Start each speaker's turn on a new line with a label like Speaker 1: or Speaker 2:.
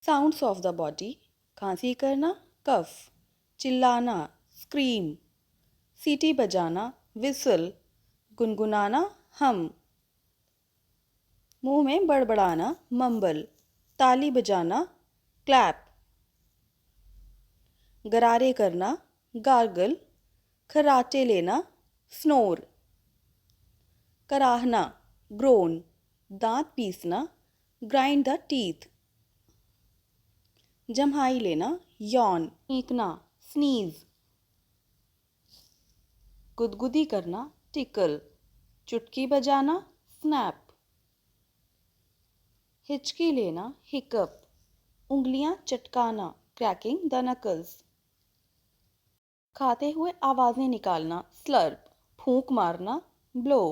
Speaker 1: sounds of the body, खांसी करना कफ, चिल्लाना स्क्रीम, सीटी बजाना विसल, गुनगुनाना हम, मुंह में बड़बड़ाना मम्बल, ताली बजाना क्लैप, गरारे करना गार्गल, खर्राटे लेना स्नोर, कराहना ग्रोन, दांत पीसना ग्राइंड द टीथ, जम्हाई लेना यॉन, छींकना स्नीज, गुदगुदी करना टिकल, चुटकी बजाना स्नैप, हिचकी लेना हिकअप, उंगलियां चटकाना क्रैकिंग द नकल्स, खाते हुए आवाजें निकालना स्लर्प, फूंक मारना ब्लो,